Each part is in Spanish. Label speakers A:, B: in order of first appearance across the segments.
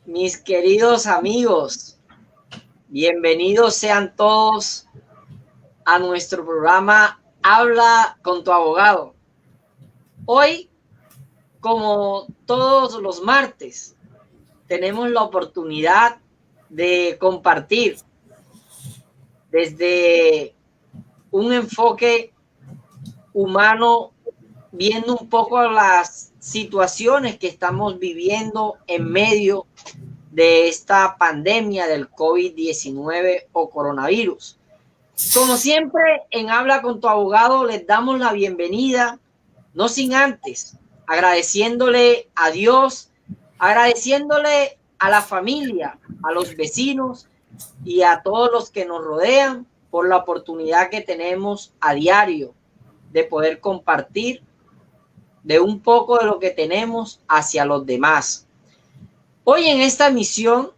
A: Mis queridos amigos, bienvenidos sean todos a nuestro programa Habla con tu abogado. Hoy, como todos los martes, tenemos la oportunidad de compartir desde un enfoque humano, viendo un poco las situaciones que estamos viviendo en medio de esta pandemia del COVID-19 o coronavirus. Como siempre, en Habla con tu abogado les damos la bienvenida, no sin antes agradeciéndole a Dios, agradeciéndole a la familia, a los vecinos y a todos los que nos rodean por la oportunidad que tenemos a diario de poder compartir de un poco de lo que tenemos hacia los demás. Hoy en esta emisión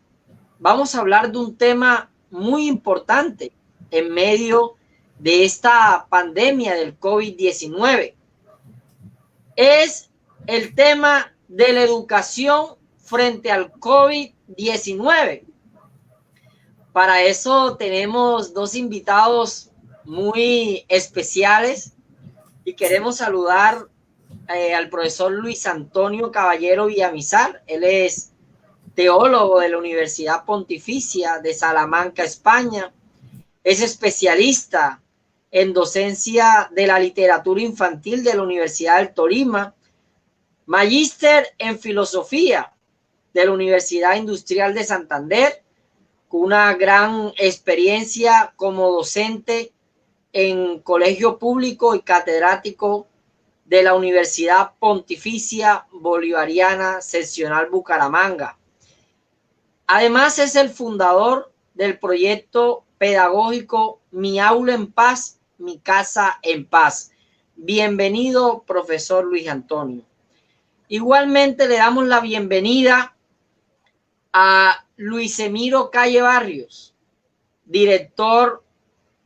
A: vamos a hablar de un tema muy importante en medio de esta pandemia del COVID-19. Es el tema de la educación frente al COVID-19. Para eso tenemos dos invitados muy especiales y queremos saludar al profesor Luis Antonio Caballero Villamizar. Él es teólogo de la Universidad Pontificia de Salamanca, España. Es especialista en docencia de la literatura infantil de la Universidad del Tolima, magíster en filosofía de la Universidad Industrial de Santander, con una gran experiencia como docente en colegio público y catedrático de la Universidad Pontificia Bolivariana Seccional Bucaramanga. Además, es el fundador del proyecto pedagógico Mi Aula en Paz, Mi Casa en Paz. Bienvenido, profesor Luis Antonio. Igualmente le damos la bienvenida a Luis Emiro Calle Barrios, director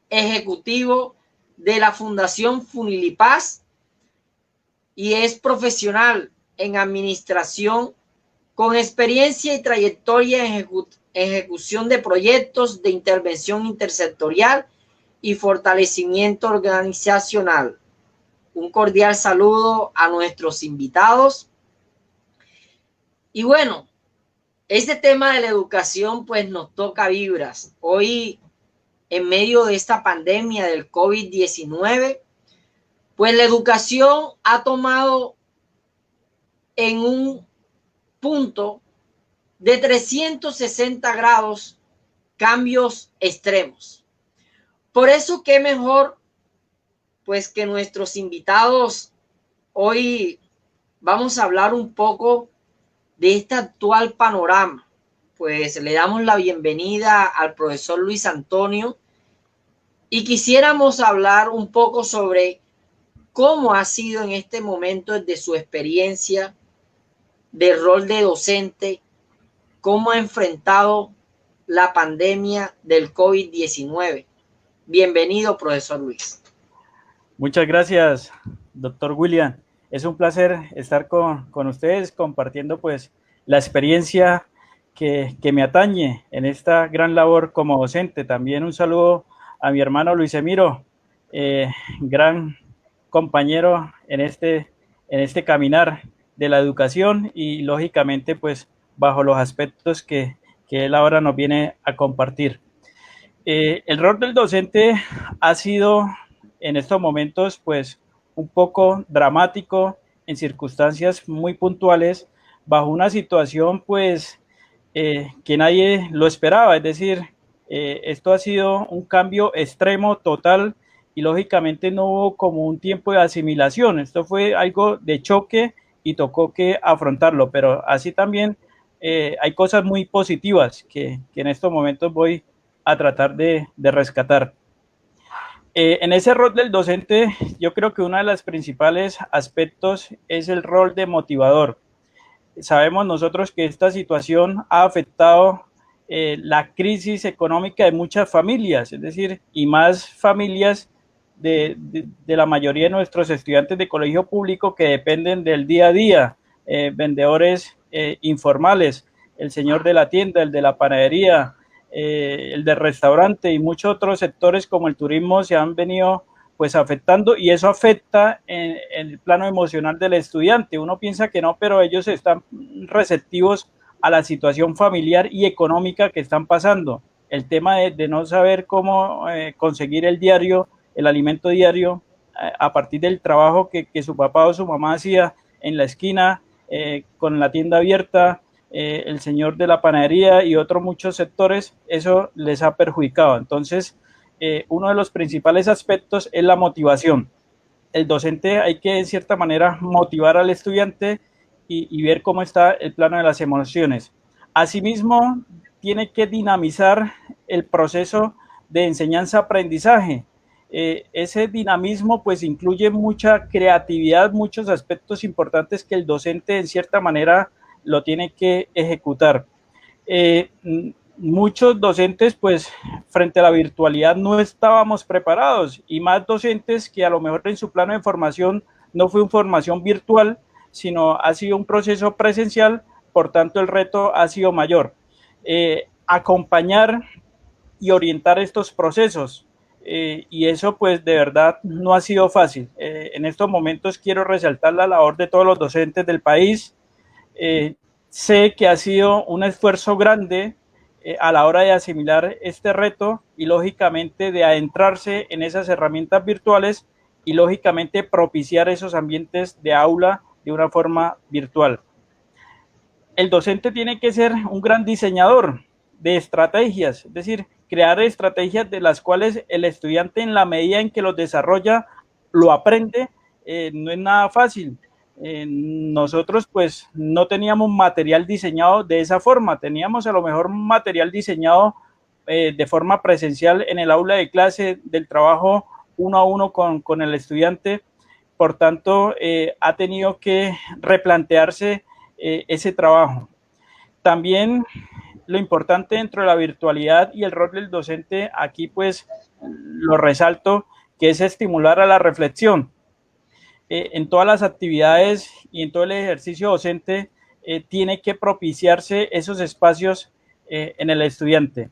A: ejecutivo de la Fundación Funilipaz, y es profesional en administración con experiencia y trayectoria en ejecución de proyectos de intervención intersectorial y fortalecimiento organizacional. Un cordial saludo a nuestros invitados. Y bueno, este tema de la educación pues nos toca vibras. Hoy, en medio de esta pandemia del COVID-19, pues la educación ha tomado en un punto de 360 grados cambios extremos. Por eso, qué mejor pues que nuestros invitados hoy vamos a hablar un poco de este actual panorama. Pues le damos la bienvenida al profesor Luis Antonio y quisiéramos hablar un poco sobre cómo ha sido en este momento desde su experiencia de rol de docente, cómo ha enfrentado la pandemia del COVID-19. Bienvenido, profesor Luis.
B: Muchas gracias, doctor William. Es un placer estar con ustedes compartiendo pues la experiencia que me atañe en esta gran labor como docente. También un saludo a mi hermano Luis Emiro, gran compañero en este caminar de la educación y lógicamente pues bajo los aspectos que él ahora nos viene a compartir. El rol del docente ha sido en estos momentos pues un poco dramático en circunstancias muy puntuales bajo una situación pues que nadie lo esperaba, es decir, esto ha sido un cambio extremo total y lógicamente no hubo como un tiempo de asimilación, esto fue algo de choque y tocó que afrontarlo, pero así también hay cosas muy positivas que en estos momentos voy a tratar de rescatar. En ese rol del docente, yo creo que uno de los principales aspectos es el rol de motivador. Sabemos nosotros que esta situación ha afectado la crisis económica de muchas familias, es decir, y más familias de la mayoría de nuestros estudiantes de colegio público que dependen del día a día, vendedores informales. el señor de la tienda, el de la panadería, el del restaurante y muchos otros sectores como el turismo se han venido pues afectando, y eso afecta en el plano emocional del estudiante. Uno piensa que no, pero ellos están receptivos a la situación familiar y económica que están pasando. El tema de no saber cómo conseguir el diario, el alimento diario, a partir del trabajo que su papá o su mamá hacía en la esquina, con la tienda abierta, el señor de la panadería y otros muchos sectores, eso les ha perjudicado. Entonces, uno de los principales aspectos es la motivación. El docente hay que, en cierta manera, motivar al estudiante y ver cómo está el plano de las emociones. Asimismo, tiene que dinamizar el proceso de enseñanza-aprendizaje. Ese dinamismo pues incluye mucha creatividad, muchos aspectos importantes que el docente, en cierta manera, lo tiene que ejecutar. Eh, Muchos docentes, pues, frente a la virtualidad no estábamos preparados, y más docentes que a lo mejor en su plano de formación no fue una formación virtual, sino ha sido un proceso presencial, por tanto el reto ha sido mayor. Acompañar y orientar estos procesos, y eso pues de verdad no ha sido fácil. En estos momentos quiero resaltar la labor de todos los docentes del país. Sé que ha sido un esfuerzo grande a la hora de asimilar este reto y lógicamente de adentrarse en esas herramientas virtuales y lógicamente propiciar esos ambientes de aula de una forma virtual. El docente tiene que ser un gran diseñador de estrategias, es decir, crear estrategias de las cuales el estudiante, en la medida en que los desarrolla, lo aprende. No es nada fácil. Nosotros pues no teníamos material diseñado de esa forma, teníamos a lo mejor material diseñado de forma presencial en el aula de clase, del trabajo uno a uno con el estudiante. Por tanto, ha tenido que replantearse ese trabajo. También lo importante dentro de la virtualidad y el rol del docente, aquí pues lo resalto, que es estimular a la reflexión. En todas las actividades y en todo el ejercicio docente tiene que propiciarse esos espacios en el estudiante.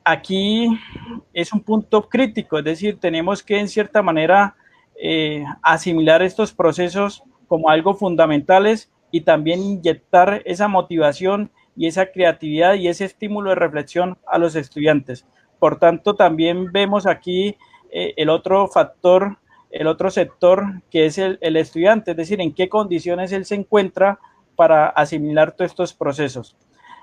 B: Aquí es un punto crítico, es decir, tenemos que en cierta manera asimilar estos procesos como algo fundamentales y también inyectar esa motivación y esa creatividad y ese estímulo de reflexión a los estudiantes. Por tanto, también vemos aquí el otro factor, el otro sector, que es el estudiante, es decir, en qué condiciones él se encuentra para asimilar todos estos procesos.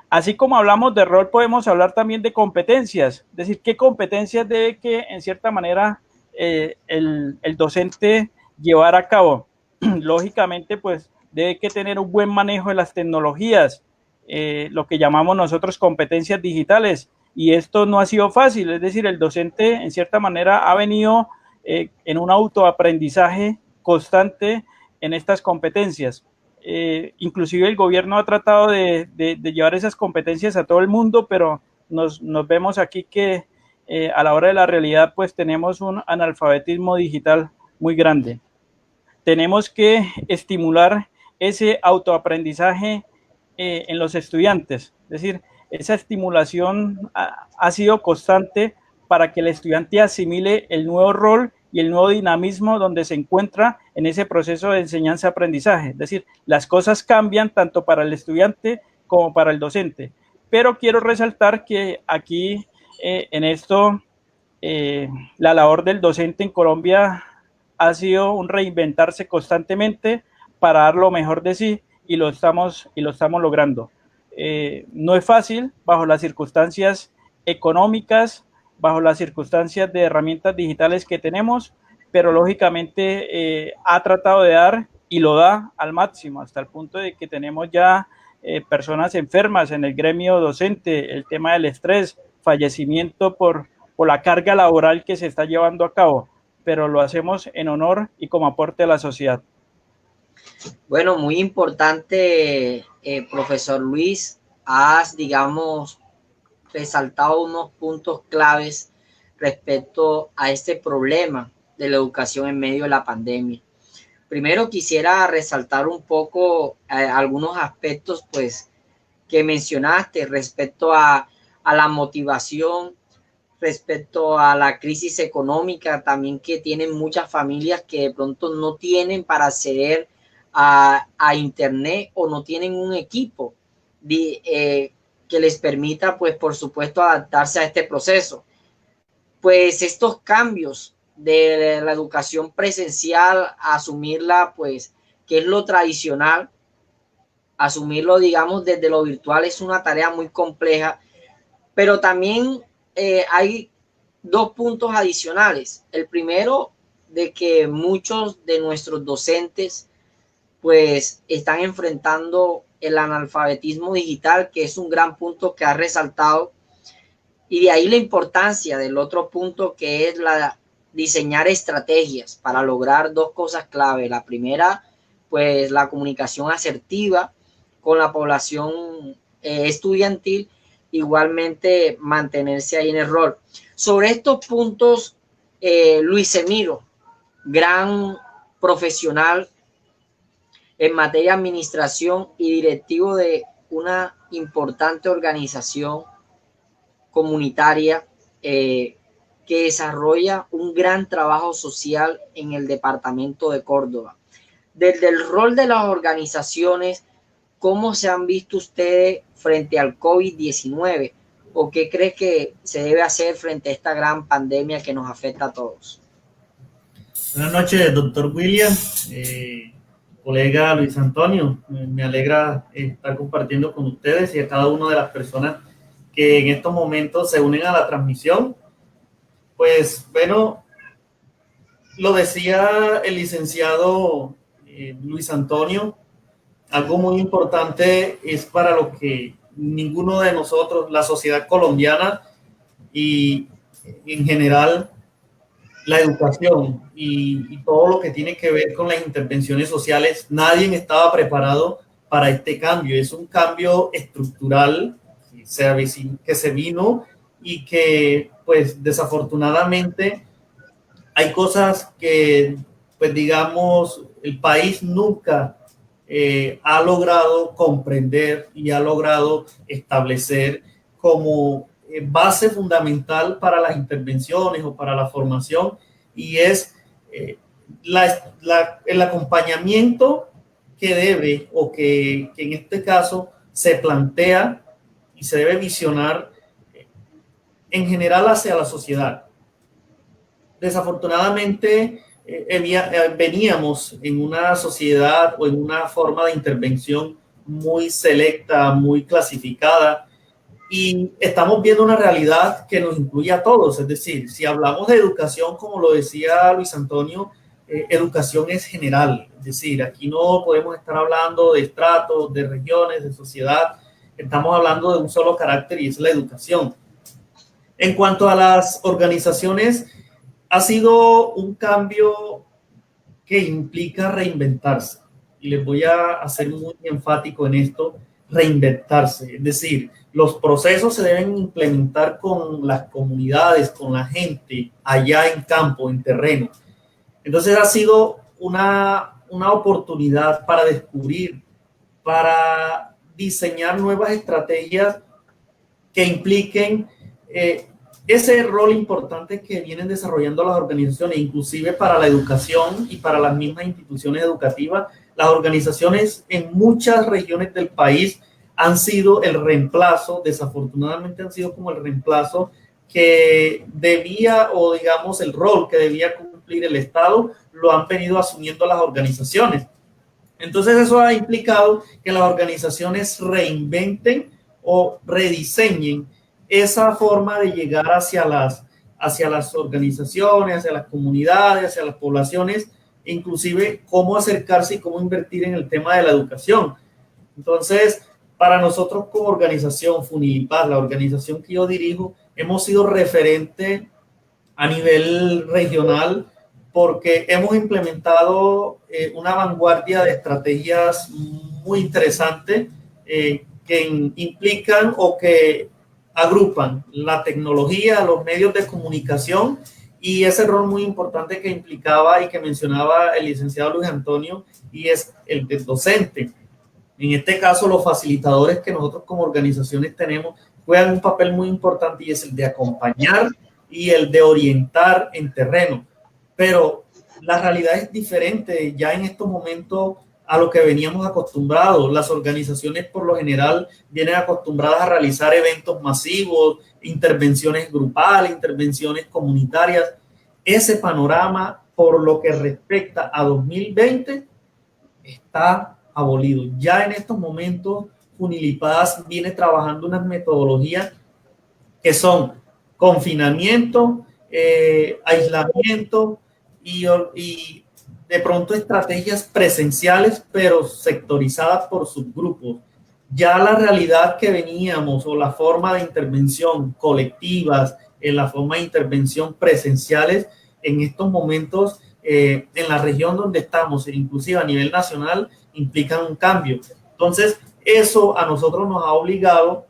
B: Así como hablamos de rol, podemos hablar también de competencias, es decir, qué competencias debe que, en cierta manera, el docente llevar a cabo. Lógicamente, pues, debe que tener un buen manejo de las tecnologías, lo que llamamos nosotros competencias digitales, y esto no ha sido fácil, es decir, el docente, en cierta manera, ha venido en un autoaprendizaje constante en estas competencias. Inclusive el gobierno ha tratado de llevar esas competencias a todo el mundo, pero nos vemos aquí que a la hora de la realidad pues tenemos un analfabetismo digital muy grande. Tenemos que estimular ese autoaprendizaje en los estudiantes, es decir, esa estimulación ha sido constante para que el estudiante asimile el nuevo rol y el nuevo dinamismo donde se encuentra en ese proceso de enseñanza-aprendizaje. Es decir, las cosas cambian tanto para el estudiante como para el docente. Pero quiero resaltar que aquí, en esto, la labor del docente en Colombia ha sido un reinventarse constantemente para dar lo mejor de sí, y lo estamos logrando. No es fácil bajo las circunstancias económicas, bajo las circunstancias de herramientas digitales que tenemos, pero lógicamente ha tratado de dar y lo da al máximo, hasta el punto de que tenemos ya personas enfermas en el gremio docente, el tema del estrés, fallecimiento por la carga laboral que se está llevando a cabo, pero lo hacemos en honor y como aporte a la sociedad.
A: Bueno, muy importante, profesor Luis, has, digamos, resaltado unos puntos claves respecto a este problema de la educación en medio de la pandemia. Primero quisiera resaltar un poco algunos aspectos, pues, que mencionaste respecto a la motivación, respecto a la crisis económica también que tienen muchas familias que de pronto no tienen para acceder a internet o no tienen un equipo que les permita, pues por supuesto, adaptarse a este proceso. Pues estos cambios de la educación presencial, asumirla, pues, que es lo tradicional, asumirlo, digamos, desde lo virtual es una tarea muy compleja, pero también hay dos puntos adicionales. El primero, de que muchos de nuestros docentes pues están enfrentando el analfabetismo digital, que es un gran punto que ha resaltado, y de ahí la importancia del otro punto, que es diseñar estrategias para lograr dos cosas clave. La primera, pues la comunicación asertiva con la población estudiantil, igualmente mantenerse ahí en el rol. Sobre estos puntos, Luis Emiro, gran profesional en materia de administración y directivo de una importante organización comunitaria que desarrolla un gran trabajo social en el departamento de Córdoba. Desde el rol de las organizaciones, ¿cómo se han visto ustedes frente al COVID-19? ¿O qué crees que se debe hacer frente a esta gran pandemia que nos afecta a todos?
C: Buenas noches, doctor William, colega Luis Antonio. Me alegra estar compartiendo con ustedes y a cada una de las personas que en estos momentos se unen a la transmisión. Pues bueno, lo decía el licenciado Luis Antonio, algo muy importante es para lo que ninguno de nosotros, la sociedad colombiana y en general la educación y todo lo que tiene que ver con las intervenciones sociales, nadie estaba preparado para este cambio. Es un cambio estructural que se vino y que pues desafortunadamente hay cosas que pues digamos el país nunca ha logrado comprender y ha logrado establecer como base fundamental para las intervenciones o para la formación, y es el acompañamiento que debe o que en este caso se plantea y se debe visionar en general hacia la sociedad. Desafortunadamente veníamos en una sociedad o en una forma de intervención muy selecta, muy clasificada, y estamos viendo una realidad que nos incluye a todos. Es decir, si hablamos de educación, como lo decía Luis Antonio, educación es general. Es decir, aquí no podemos estar hablando de estratos, de regiones, de sociedad. Estamos hablando de un solo carácter y es la educación. En cuanto a las organizaciones, ha sido un cambio que implica reinventarse. Y les voy a hacer muy enfático en esto, reinventarse. Es decir, los procesos se deben implementar con las comunidades, con la gente, allá en campo, en terreno. Entonces ha sido una oportunidad para descubrir, para diseñar nuevas estrategias que impliquen ese rol importante que vienen desarrollando las organizaciones, inclusive para la educación y para las mismas instituciones educativas. Las organizaciones en muchas regiones del país han sido el reemplazo, desafortunadamente han sido como el reemplazo que debía, o digamos el rol que debía cumplir el Estado, lo han venido asumiendo las organizaciones. Entonces eso ha implicado que las organizaciones reinventen o rediseñen esa forma de llegar hacia las organizaciones, hacia las comunidades, hacia las poblaciones, inclusive cómo acercarse y cómo invertir en el tema de la educación. Entonces, para nosotros como organización Funipaz, la organización que yo dirijo, hemos sido referente a nivel regional porque hemos implementado una vanguardia de estrategias muy interesantes que implican o que agrupan la tecnología, los medios de comunicación y ese rol muy importante que implicaba y que mencionaba el licenciado Luis Antonio, y es el del docente. En este caso, los facilitadores que nosotros como organizaciones tenemos juegan un papel muy importante y es el de acompañar y el de orientar en terreno. Pero la realidad es diferente ya en estos momentos a lo que veníamos acostumbrados. Las organizaciones por lo general vienen acostumbradas a realizar eventos masivos, intervenciones grupales, intervenciones comunitarias. Ese panorama, por lo que respecta a 2020, está abolido. Ya en estos momentos, Funilipaz viene trabajando unas metodologías que son confinamiento, aislamiento y de pronto estrategias presenciales, pero sectorizadas por subgrupos. Ya la realidad que veníamos o la forma de intervención colectivas, en la forma de intervención presenciales, en estos momentos, en la región donde estamos, inclusive a nivel nacional, implican un cambio. Entonces, eso a nosotros nos ha obligado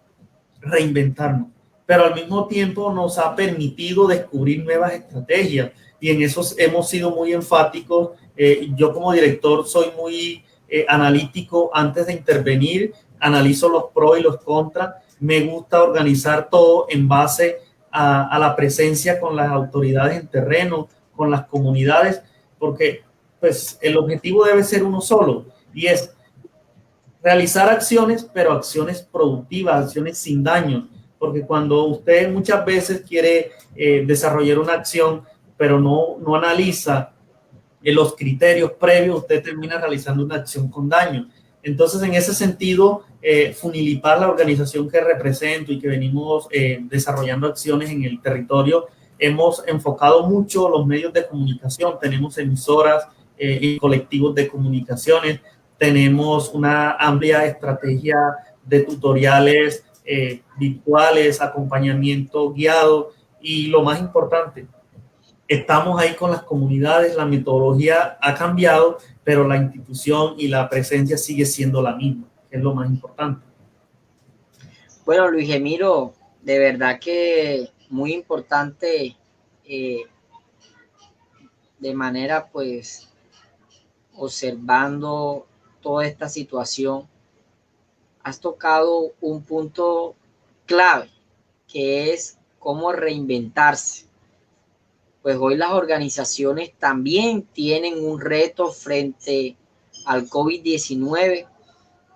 C: a reinventarnos, pero al mismo tiempo nos ha permitido descubrir nuevas estrategias y en eso hemos sido muy enfáticos. Yo como director soy muy analítico antes de intervenir, analizo los pros y los contras, me gusta organizar todo en base a la presencia con las autoridades en terreno, con las comunidades, porque pues el objetivo debe ser uno solo y es realizar acciones, pero acciones productivas, acciones sin daño, porque cuando usted muchas veces quiere desarrollar una acción, pero no analiza los criterios previos, usted termina realizando una acción con daño. Entonces, en ese sentido, Funilipaz, la organización que represento y que venimos desarrollando acciones en el territorio, hemos enfocado mucho los medios de comunicación. Tenemos emisoras y colectivos de comunicaciones, tenemos una amplia estrategia de tutoriales virtuales, acompañamiento guiado y lo más importante, estamos ahí con las comunidades, la metodología ha cambiado, pero la institución y la presencia sigue siendo la misma, que es lo más importante.
A: Bueno, Luis Emiro, de verdad que muy importante, de manera pues observando toda esta situación, has tocado un punto clave, que es cómo reinventarse. Pues hoy las organizaciones también tienen un reto frente al COVID-19,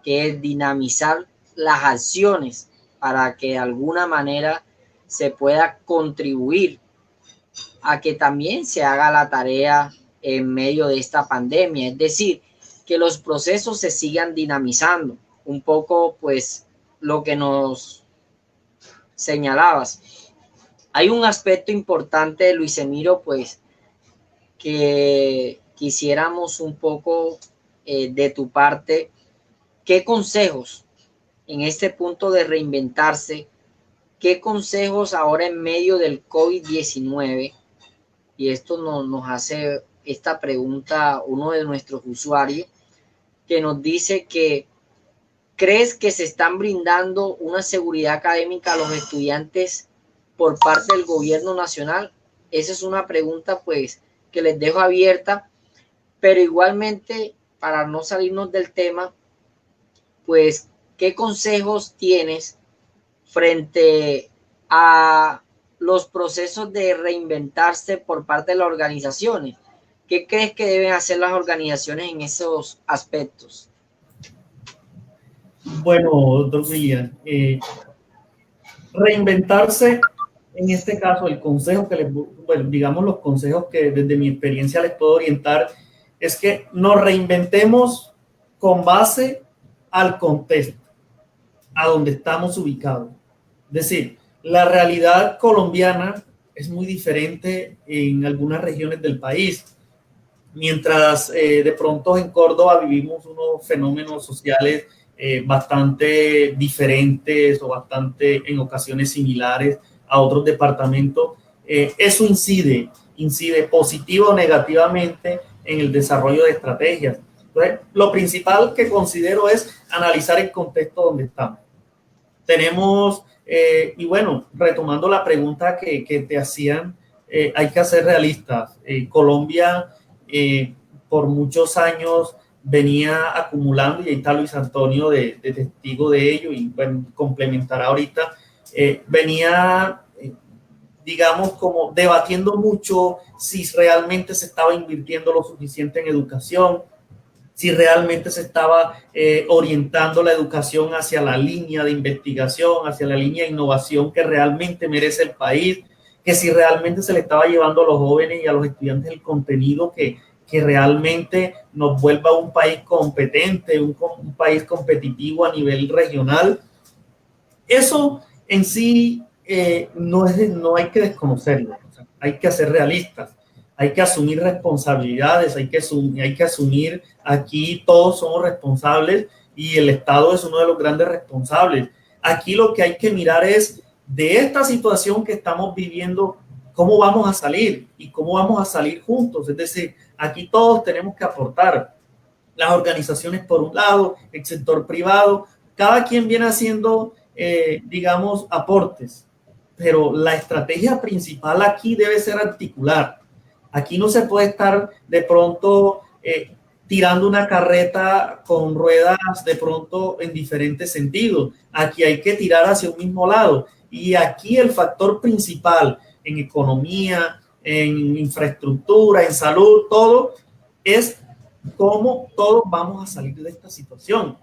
A: que es dinamizar las acciones para que de alguna manera se pueda contribuir a que también se haga la tarea en medio de esta pandemia. Es decir, que los procesos se sigan dinamizando. Un poco, pues, lo que nos señalabas. Hay un aspecto importante, Luis Emiro, pues, que quisiéramos un poco de tu parte. ¿Qué consejos en este punto de reinventarse? ¿Qué consejos ahora en medio del COVID-19? Y esto nos hace esta pregunta uno de nuestros usuarios, que nos dice que ¿crees que se están brindando una seguridad académica a los estudiantes por parte del gobierno nacional? Esa es una pregunta pues que les dejo abierta, pero igualmente para no salirnos del tema, pues ¿qué consejos tienes frente a los procesos de reinventarse por parte de las organizaciones? ¿Qué crees que deben hacer las organizaciones en esos aspectos?
C: Bueno, doctor William, reinventarse, en este caso, el consejo que les, bueno, digamos los consejos que desde mi experiencia les puedo orientar, es que nos reinventemos con base al contexto, a donde estamos ubicados. Es decir, la realidad colombiana es muy diferente en algunas regiones del país. Mientras de pronto en Córdoba vivimos unos fenómenos sociales bastante diferentes o bastante en ocasiones similares a otros departamentos, eso incide positivo o negativamente en el desarrollo de estrategias. Entonces, lo principal que considero es analizar el contexto donde estamos. Tenemos, y bueno, retomando la pregunta que te hacían, hay que ser realistas. Colombia, por muchos años, venía acumulando, y ahí está Luis Antonio de testigo de ello, y bueno, complementará ahorita, venía, digamos, como debatiendo mucho si realmente se estaba invirtiendo lo suficiente en educación, si realmente se estaba orientando la educación hacia la línea de investigación, hacia la línea de innovación que realmente merece el país, que si realmente se le estaba llevando a los jóvenes y a los estudiantes el contenido que realmente nos vuelva un país competente, un país competitivo a nivel regional. Eso en sí no hay que desconocerlo, o sea, hay que ser realistas, hay que asumir responsabilidades, hay que asumir, aquí todos somos responsables y el Estado es uno de los grandes responsables. Aquí lo que hay que mirar es, de esta situación que estamos viviendo, cómo vamos a salir y cómo vamos a salir juntos. Es decir, aquí todos tenemos que aportar, las organizaciones por un lado, el sector privado, cada quien viene haciendo, digamos, aportes, pero la estrategia principal aquí debe ser articular. Aquí no se puede estar de pronto tirando una carreta con ruedas de pronto en diferentes sentidos. Aquí hay que tirar hacia un mismo lado. Y aquí el factor principal en economía, en infraestructura, en salud, todo es cómo todos vamos a salir de esta situación.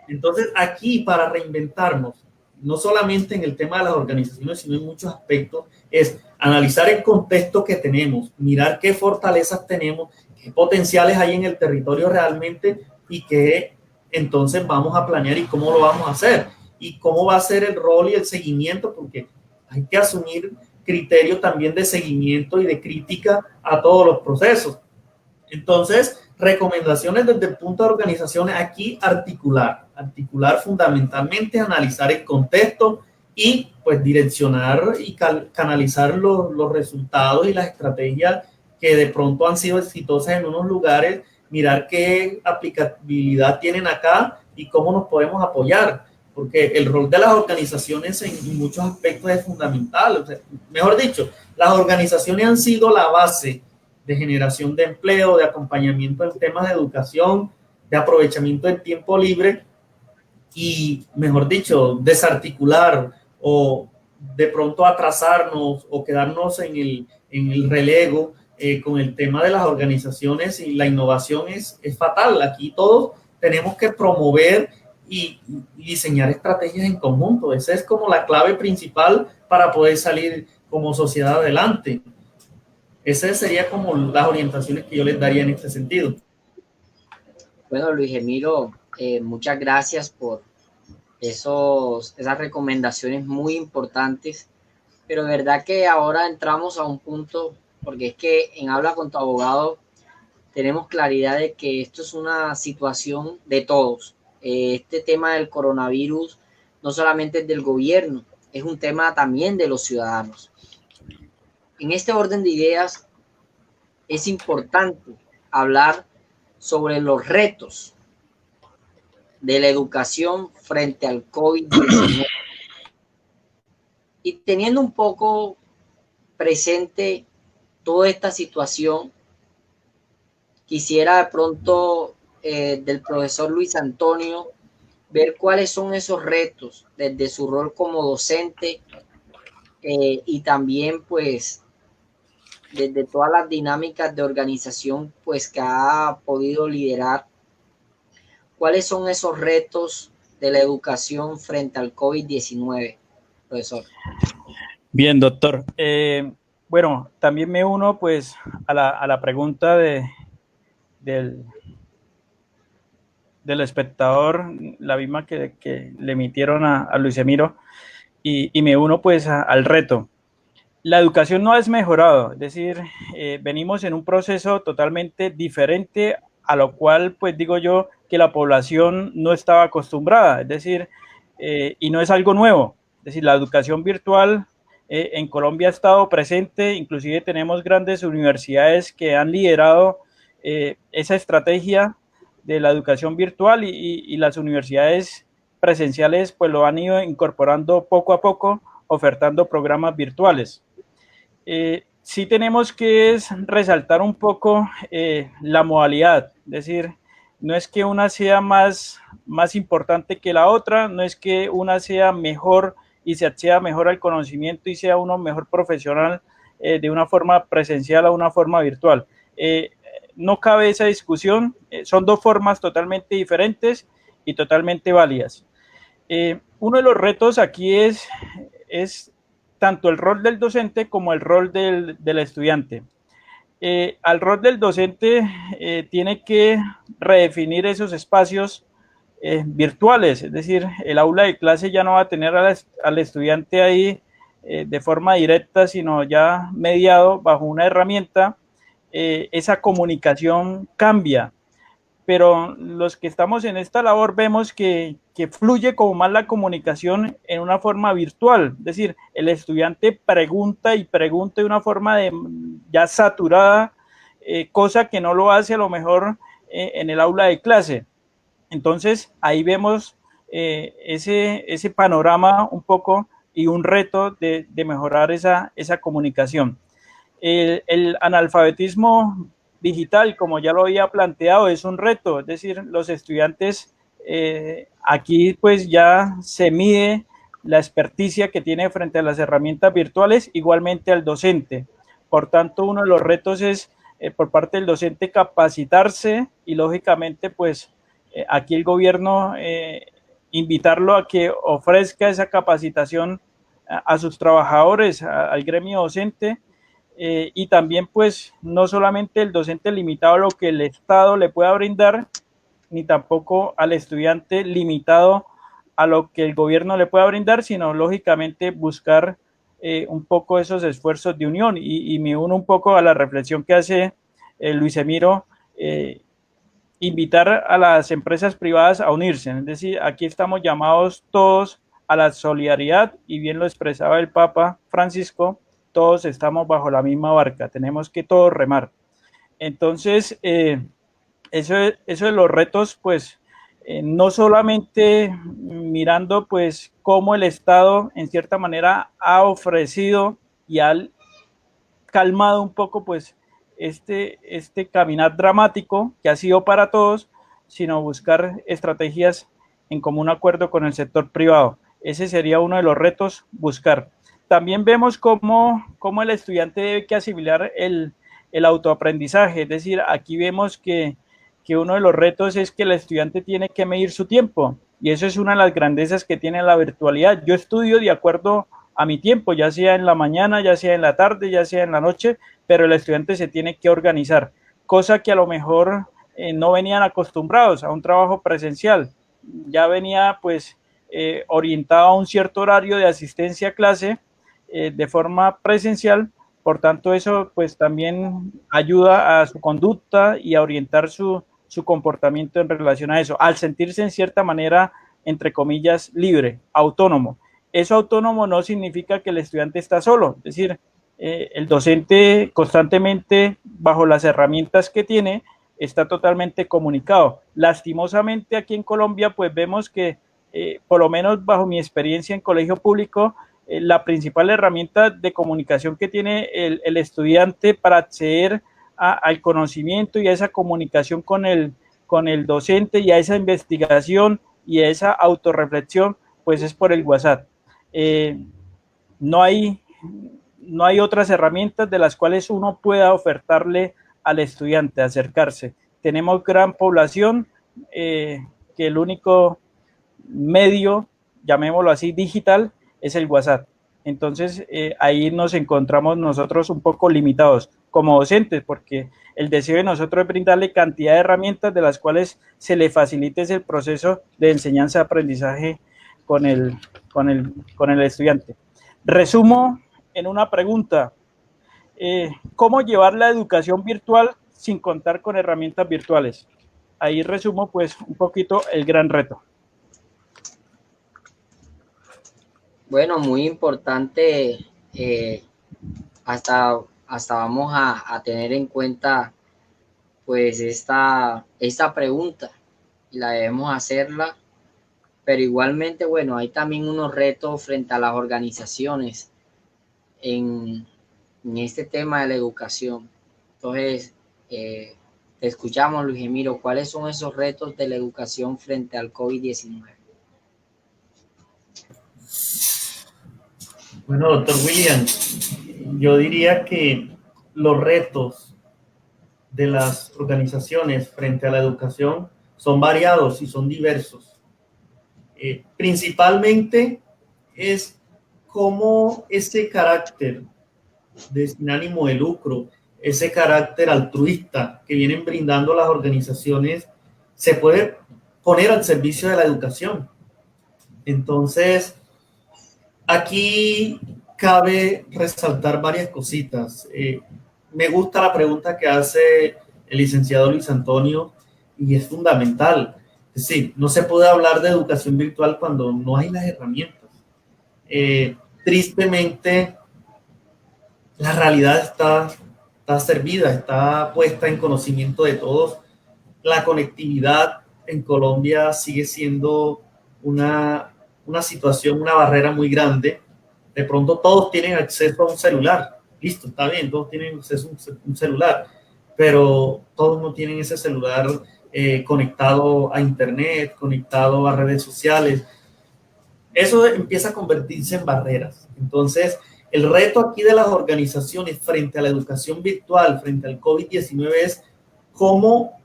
C: Entonces, aquí para reinventarnos, no solamente en el tema de las organizaciones, sino en muchos aspectos, es analizar el contexto que tenemos, mirar qué fortalezas tenemos, qué potenciales hay en el territorio realmente y qué entonces vamos a planear y cómo lo vamos a hacer y cómo va a ser el rol y el seguimiento, porque hay que asumir criterios también de seguimiento y de crítica a todos los procesos. Entonces, recomendaciones desde el punto de organizaciones, aquí articular fundamentalmente, analizar el contexto y pues direccionar y canalizar los resultados y las estrategias que de pronto han sido exitosas en unos lugares, mirar qué aplicabilidad tienen acá y cómo nos podemos apoyar, porque el rol de las organizaciones en muchos aspectos es fundamental. O sea, mejor dicho, las organizaciones han sido la base de generación de empleo, de acompañamiento en temas de educación, de aprovechamiento del tiempo libre y, mejor dicho, desarticular o de pronto atrasarnos o quedarnos en el relego con el tema de las organizaciones y la innovación es fatal. Aquí todos tenemos que promover y diseñar estrategias en conjunto. Esa es como la clave principal para poder salir como sociedad adelante. Esas serían como las orientaciones que yo les daría en este sentido.
A: Bueno, Luis Emiro, muchas gracias por esas recomendaciones muy importantes, pero de verdad que ahora entramos a un punto, porque es que en Habla con tu abogado tenemos claridad de que esto es una situación de todos. Este tema del coronavirus no solamente es del gobierno, es un tema también de los ciudadanos. En este orden de ideas, es importante hablar sobre los retos de la educación frente al COVID-19. Y teniendo un poco presente toda esta situación, quisiera de pronto del profesor Luis Antonio ver cuáles son esos retos desde su rol como docente y también pues desde todas las dinámicas de organización pues que ha podido liderar. ¿Cuáles son esos retos de la educación frente al COVID-19, profesor?
B: Bien, doctor. Bueno, también me uno pues a la pregunta del espectador, la misma que le emitieron a Luis Emiro, y me uno pues al reto. La educación no ha desmejorado, es decir, venimos en un proceso totalmente diferente a lo cual, pues digo yo, que la población no estaba acostumbrada, es decir, y no es algo nuevo, es decir, la educación virtual en Colombia ha estado presente, inclusive tenemos grandes universidades que han liderado esa estrategia de la educación virtual y las universidades presenciales pues lo han ido incorporando poco a poco, ofertando programas virtuales. Sí tenemos que resaltar un poco la modalidad, es decir, no es que una sea más importante que la otra, no es que una sea mejor y se acceda mejor al conocimiento y sea uno mejor profesional de una forma presencial a una forma virtual. No cabe esa discusión, son dos formas totalmente diferentes y totalmente válidas. Uno de los retos aquí es tanto el rol del docente como el rol del estudiante. Al rol del docente tiene que redefinir esos espacios virtuales, es decir, el aula de clase ya no va a tener al estudiante ahí de forma directa, sino ya mediado bajo una herramienta. Esa comunicación cambia, pero los que estamos en esta labor vemos que fluye como más la comunicación en una forma virtual, es decir, el estudiante pregunta y pregunta de una forma ya saturada, cosa que no lo hace a lo mejor en el aula de clase. Entonces ahí vemos ese panorama un poco y un reto de mejorar esa comunicación. El analfabetismo digital, como ya lo había planteado, es un reto, es decir, los estudiantes aquí pues ya se mide la experticia que tiene frente a las herramientas virtuales, igualmente al docente. Por tanto, uno de los retos es por parte del docente capacitarse y lógicamente pues aquí el gobierno invitarlo a que ofrezca esa capacitación a sus trabajadores, al gremio docente, y también pues no solamente el docente limitado a lo que el Estado le pueda brindar, ni tampoco al estudiante limitado a lo que el gobierno le pueda brindar, sino lógicamente buscar un poco esos esfuerzos de unión y me uno un poco a la reflexión que hace Luis Emiro, invitar a las empresas privadas a unirse, es decir, aquí estamos llamados todos a la solidaridad y bien lo expresaba el Papa Francisco, todos estamos bajo la misma barca, tenemos que todos remar. Entonces, eso de los retos, pues, no solamente mirando, pues, cómo el Estado, en cierta manera, ha ofrecido y ha calmado un poco, pues, este caminar dramático que ha sido para todos, sino buscar estrategias en común acuerdo con el sector privado. Ese sería uno de los retos, buscar. También vemos cómo el estudiante debe que asimilar el autoaprendizaje, es decir, aquí vemos que uno de los retos es que el estudiante tiene que medir su tiempo y eso es una de las grandezas que tiene la virtualidad. Yo estudio de acuerdo a mi tiempo, ya sea en la mañana, ya sea en la tarde, ya sea en la noche, pero el estudiante se tiene que organizar, cosa que a lo mejor no venían acostumbrados a un trabajo presencial, ya venía pues orientado a un cierto horario de asistencia a clase de forma presencial, por tanto eso pues también ayuda a su conducta y a orientar su comportamiento en relación a eso, al sentirse en cierta manera, entre comillas, libre, autónomo. Eso autónomo no significa que el estudiante está solo, es decir, el docente constantemente, bajo las herramientas que tiene, está totalmente comunicado. Lastimosamente aquí en Colombia, pues vemos que, por lo menos bajo mi experiencia en colegio público, la principal herramienta de comunicación que tiene el estudiante para acceder al conocimiento y a esa comunicación con el docente y a esa investigación y a esa autorreflexión, pues es por el WhatsApp. No hay otras herramientas de las cuales uno pueda ofertarle al estudiante, acercarse. Tenemos gran población que el único medio, llamémoslo así, digital, es el WhatsApp. Entonces, ahí nos encontramos nosotros un poco limitados como docentes, porque el deseo de nosotros es brindarle cantidad de herramientas de las cuales se le facilite ese proceso de enseñanza-aprendizaje con el estudiante. Resumo en una pregunta. ¿Cómo llevar la educación virtual sin contar con herramientas virtuales? Ahí resumo pues un poquito el gran reto.
A: Bueno, muy importante, hasta vamos a tener en cuenta pues esta pregunta y la debemos hacerla, pero igualmente, bueno, hay también unos retos frente a las organizaciones en este tema de la educación. Entonces, Te escuchamos, Luis Emiro. ¿Cuáles son esos retos de la educación frente al COVID-19?
C: Bueno, doctor William, yo diría que los retos de las organizaciones frente a la educación son variados y son diversos. Principalmente es cómo ese carácter de sin ánimo de lucro, ese carácter altruista que vienen brindando las organizaciones, se puede poner al servicio de la educación. Entonces, aquí cabe resaltar varias cositas. Me gusta la pregunta que hace el licenciado Luis Antonio y es fundamental. Es decir, no se puede hablar de educación virtual cuando no hay las herramientas. Tristemente, la realidad está servida, está puesta en conocimiento de todos. La conectividad en Colombia sigue siendo una situación, una barrera muy grande. De pronto todos tienen acceso a un celular. Listo, está bien, todos tienen acceso a un celular, pero todos no tienen ese celular conectado a internet, conectado a redes sociales. Eso empieza a convertirse en barreras. Entonces, el reto aquí de las organizaciones frente a la educación virtual, frente al COVID-19 es cómo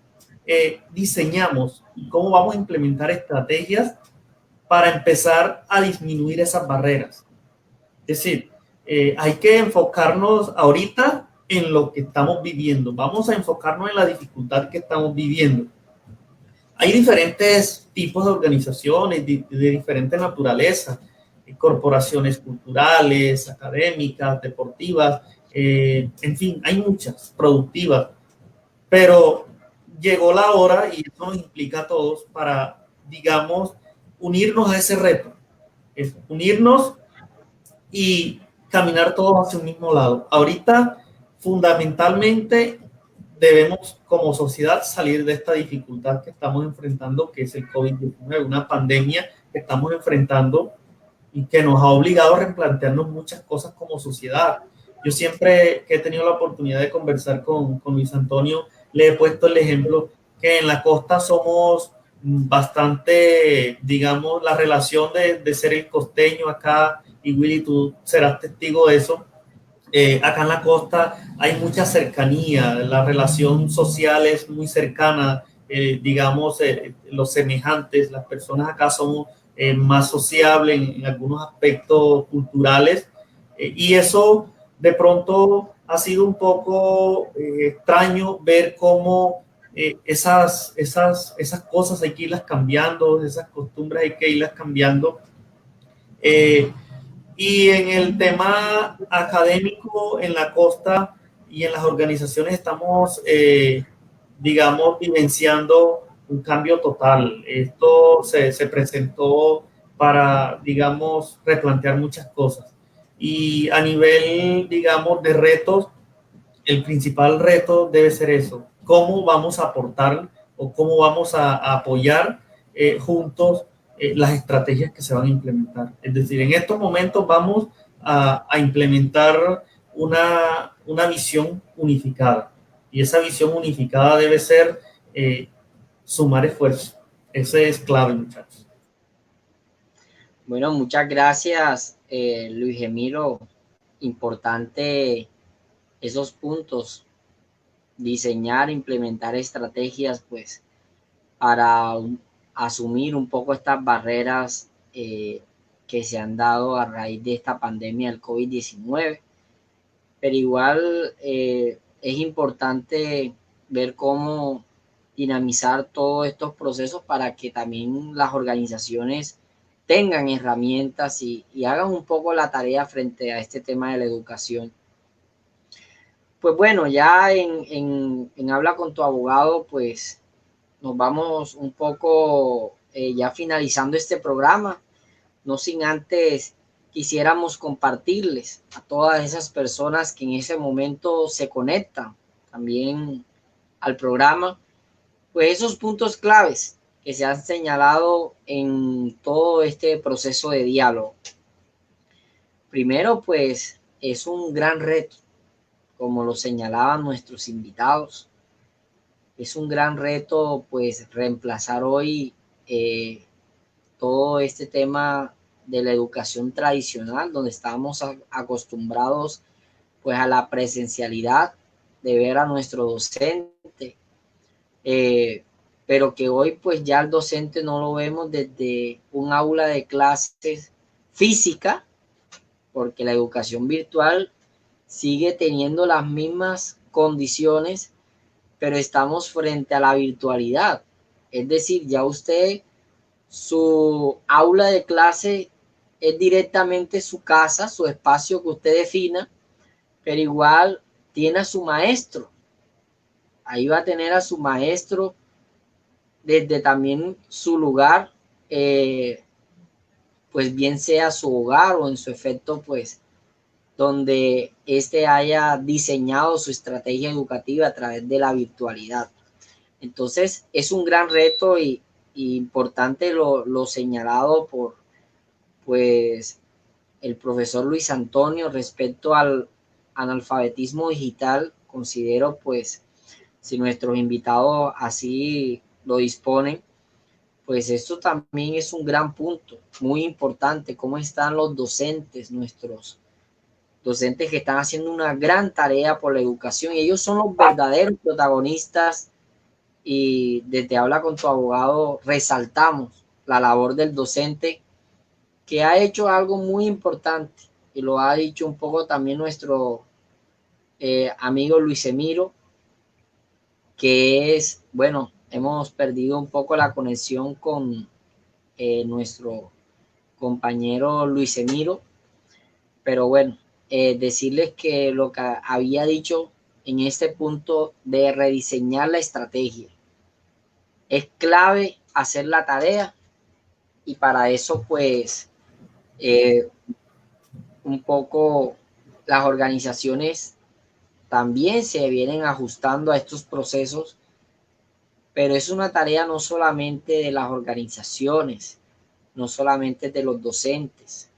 C: diseñamos y cómo vamos a implementar estrategias para empezar a disminuir esas barreras. Es decir, hay que enfocarnos ahorita en lo que estamos viviendo. Vamos a enfocarnos en la dificultad que estamos viviendo. Hay diferentes tipos de organizaciones de diferente naturaleza, corporaciones culturales, académicas, deportivas, en fin, hay muchas, productivas, pero llegó la hora, y eso nos implica a todos, para, digamos, unirnos a ese reto, es unirnos y caminar todos hacia un mismo lado. Ahorita, fundamentalmente, debemos como sociedad salir de esta dificultad que estamos enfrentando, que es el COVID-19, una pandemia que estamos enfrentando y que nos ha obligado a replantearnos muchas cosas como sociedad. Yo siempre que he tenido la oportunidad de conversar con Luis Antonio, le he puesto el ejemplo que en la costa somos bastante, digamos, la relación de ser el costeño acá, y Willy, tú serás testigo de eso. Acá en la costa hay mucha cercanía, la relación social es muy cercana, digamos, los semejantes, las personas acá somos más sociables en algunos aspectos culturales, y eso de pronto ha sido un poco extraño ver cómo esas cosas hay que irlas cambiando, esas costumbres hay que irlas cambiando. Y en el tema académico, en la costa y en las organizaciones estamos, digamos, vivenciando un cambio total. Esto se presentó para, digamos, replantear muchas cosas. Y a nivel, digamos, de retos, el principal reto debe ser eso. ¿Cómo vamos a aportar o cómo vamos a apoyar juntos las estrategias que se van a implementar? Es decir, en estos momentos vamos a implementar una visión unificada. Y esa visión unificada debe ser sumar esfuerzos. Ese es clave, muchachos.
A: Bueno, muchas gracias, Luis Emiro. Importante esos puntos, diseñar, implementar estrategias, pues, para asumir un poco estas barreras que se han dado a raíz de esta pandemia del COVID-19. Pero igual es importante ver cómo dinamizar todos estos procesos para que también las organizaciones tengan herramientas y hagan un poco la tarea frente a este tema de la educación. Pues bueno, ya en Habla con tu abogado, pues nos vamos un poco ya finalizando este programa, no sin antes quisiéramos compartirles a todas esas personas que en ese momento se conectan también al programa, pues esos puntos claves que se han señalado en todo este proceso de diálogo. Primero, pues es un gran reto, como lo señalaban nuestros invitados, Es un gran reto, pues, reemplazar hoy todo este tema de la educación tradicional, donde estábamos acostumbrados, pues, a la presencialidad, de ver a nuestro docente, pero que hoy, pues, ya el docente no lo vemos desde un aula de clases física, porque la educación virtual sigue teniendo las mismas condiciones, pero estamos frente a la virtualidad. Es decir, ya usted, su aula de clase es directamente su casa, su espacio que usted defina, pero igual tiene a su maestro. Ahí va a tener a su maestro desde también su lugar, pues bien sea su hogar o en su efecto, pues donde éste haya diseñado su estrategia educativa a través de la virtualidad. Entonces, es un gran reto y importante lo señalado por, pues, el profesor Luis Antonio respecto al analfabetismo digital. Considero, pues, si nuestros invitados así lo disponen, pues esto también es un gran punto, muy importante, cómo están los docentes, nuestros docentes que están haciendo una gran tarea por la educación, y ellos son los verdaderos protagonistas. Y desde Habla con tu Abogado resaltamos la labor del docente, que ha hecho algo muy importante, y lo ha dicho un poco también nuestro amigo Luis Emiro, que es, bueno, hemos perdido un poco la conexión con nuestro compañero Luis Emiro, pero bueno, decirles que lo que había dicho en este punto de rediseñar la estrategia, es clave hacer la tarea, y para eso, pues, un poco las organizaciones también se vienen ajustando a estos procesos, pero es una tarea no solamente de las organizaciones, no solamente de los docentes,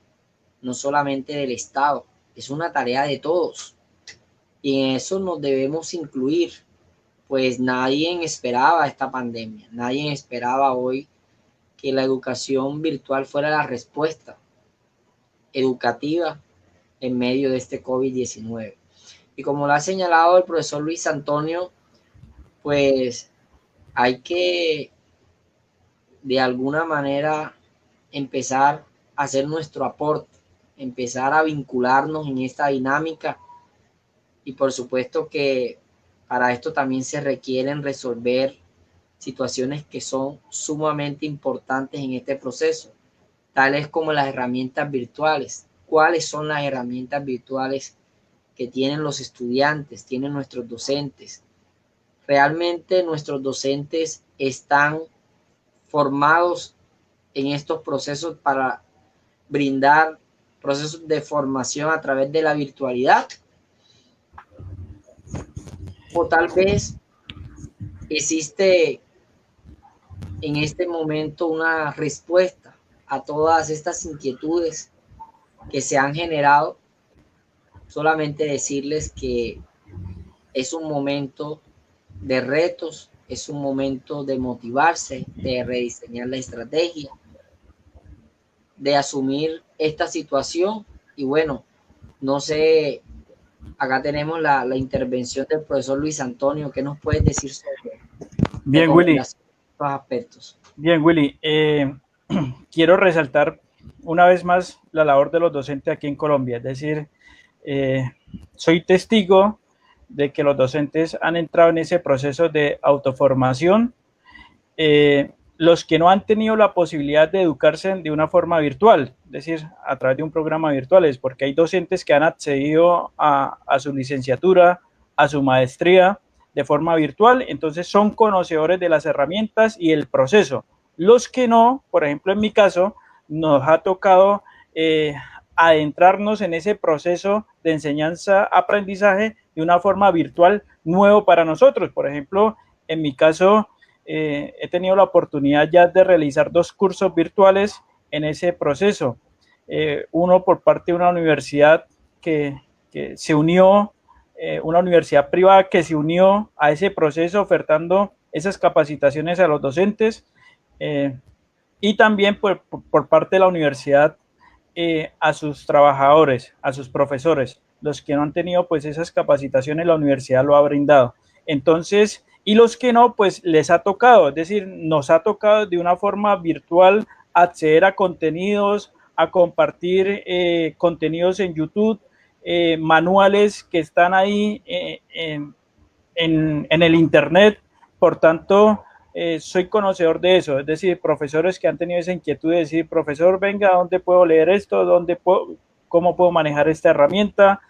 A: no solamente del Estado, es una tarea de todos, y en eso nos debemos incluir, pues nadie esperaba esta pandemia, nadie esperaba hoy que la educación virtual fuera la respuesta educativa en medio de este COVID-19. Y como lo ha señalado el profesor Luis Antonio, pues hay que de alguna manera empezar a hacer nuestro aporte, empezar a vincularnos en esta dinámica, y por supuesto que para esto también se requieren resolver situaciones que son sumamente importantes en este proceso, tales como las herramientas virtuales. ¿Cuáles son las herramientas virtuales que tienen los estudiantes, tienen nuestros docentes? ¿Realmente nuestros docentes están formados en estos procesos para brindar procesos de formación a través de la virtualidad? O tal vez existe en este momento una respuesta a todas estas inquietudes que se han generado. Solamente decirles que es un momento de retos, es un momento de motivarse, de rediseñar la estrategia, de asumir esta situación. Y bueno, no sé, acá tenemos la intervención del profesor Luis Antonio. ¿Qué nos puedes decir sobre
B: Bien, Willy.
A: estos aspectos?
B: Bien, Willy. Quiero resaltar una vez más la labor de los docentes aquí en Colombia. Es decir, soy testigo de que los docentes han entrado en ese proceso de autoformación. Los que no han tenido la posibilidad de educarse de una forma virtual, es decir, a través de un programa virtual, es porque hay docentes que han accedido a su licenciatura, a su maestría de forma virtual, entonces son conocedores de las herramientas y el proceso. Los que no, por ejemplo, en mi caso, nos ha tocado adentrarnos en ese proceso de enseñanza-aprendizaje de una forma virtual nuevo para nosotros. Por ejemplo, en mi caso, he tenido la oportunidad ya de realizar 2 cursos virtuales en ese proceso. Uno por parte de una universidad que se unió una universidad privada que se unió a ese proceso ofertando esas capacitaciones a los docentes, y también por parte de la universidad a sus trabajadores, a sus profesores. Los que no han tenido pues esas capacitaciones, la universidad lo ha brindado. Entonces, y los que no, pues les ha tocado, es decir, nos ha tocado de una forma virtual acceder a contenidos, a compartir contenidos en YouTube, manuales que están ahí en el Internet. Por tanto, soy conocedor de eso, es decir, profesores que han tenido esa inquietud de decir, profesor, venga, ¿dónde puedo leer esto? ¿Cómo puedo manejar esta herramienta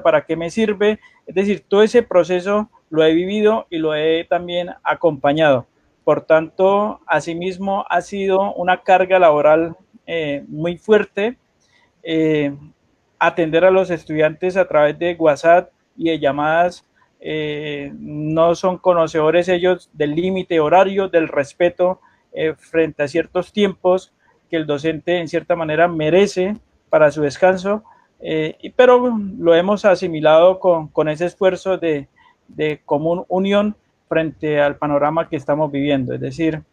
B: para qué me sirve? Es decir, todo ese proceso lo he vivido y lo he también acompañado. Por tanto, asimismo, ha sido una carga laboral muy fuerte, atender a los estudiantes a través de WhatsApp y de llamadas. No son conocedores ellos del límite horario, del respeto frente a ciertos tiempos que el docente en cierta manera merece para su descanso, pero lo hemos asimilado con ese esfuerzo de común unión frente al panorama que estamos viviendo, es decir,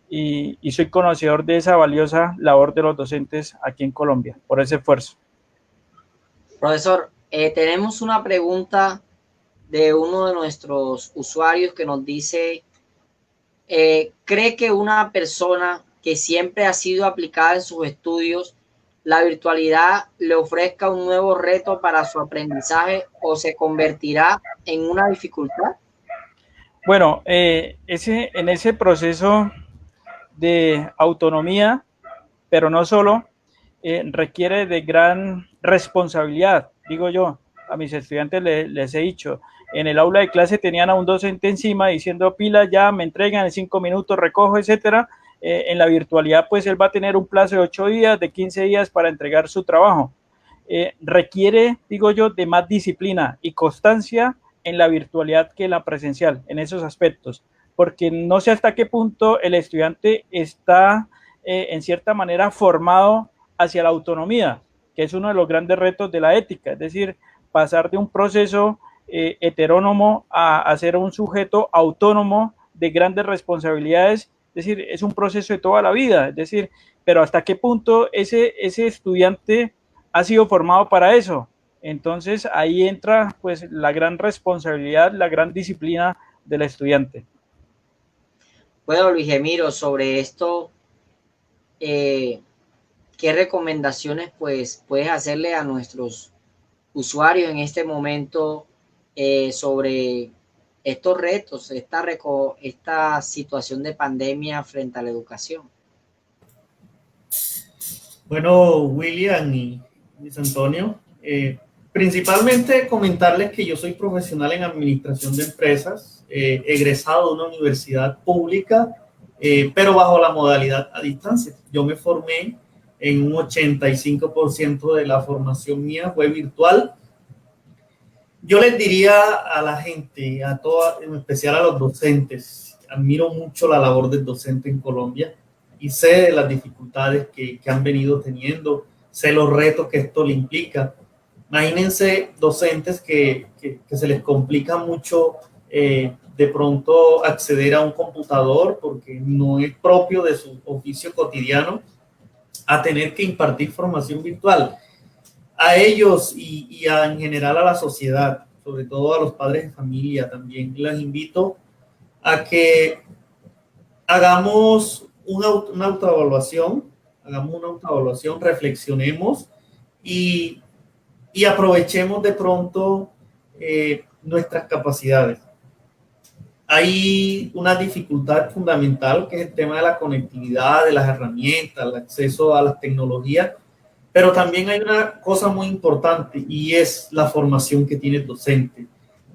B: y soy conocedor de esa valiosa labor de los docentes aquí en Colombia, por ese esfuerzo.
A: Profesor, tenemos una pregunta de uno de nuestros usuarios que nos dice, ¿cree que una persona que siempre ha sido aplicada en sus estudios, la virtualidad le ofrezca un nuevo reto para su aprendizaje o se convertirá en una dificultad?
B: Bueno, en ese proceso de autonomía, pero no solo, requiere de gran responsabilidad, digo yo. A mis estudiantes les he dicho, en el aula de clase tenían a un docente encima diciendo pila, ya me entregan en 5 minutos, recojo, etcétera. En la virtualidad, pues él va a tener un plazo de 8 días, de 15 días para entregar su trabajo. Requiere, digo yo, de más disciplina y constancia en la virtualidad que en la presencial, en esos aspectos, porque no sé hasta qué punto el estudiante está en cierta manera formado hacia la autonomía, que es uno de los grandes retos de la ética, es decir, pasar de un proceso heterónomo a ser un sujeto autónomo de grandes responsabilidades, es decir, es un proceso de toda la vida, es decir, pero hasta qué punto ese estudiante ha sido formado para eso. Entonces ahí entra pues la gran responsabilidad, la gran disciplina del estudiante.
A: Bueno, Luis Emiro, sobre esto, ¿qué recomendaciones pues puedes hacerle a nuestros usuarios en este momento sobre estos retos, esta situación de pandemia frente a la educación?
C: Bueno, William y Luis Antonio, principalmente comentarles que yo soy profesional en administración de empresas, egresado de una universidad pública, pero bajo la modalidad a distancia. Yo me formé en un 85% de la formación mía fue virtual. Yo les diría a la gente, en especial a los docentes, admiro mucho la labor del docente en Colombia y sé de las dificultades que han venido teniendo, sé los retos que esto le implica. Imagínense docentes que se les complica mucho de pronto acceder a un computador porque no es propio de su oficio cotidiano, a tener que impartir formación virtual. A ellos en general a la sociedad, sobre todo a los padres de familia también, les invito a que hagamos una autoevaluación, reflexionemos y aprovechemos de pronto nuestras capacidades. Hay una dificultad fundamental que es el tema de la conectividad, de las herramientas, el acceso a las tecnologías, pero también hay una cosa muy importante y es la formación que tiene el docente.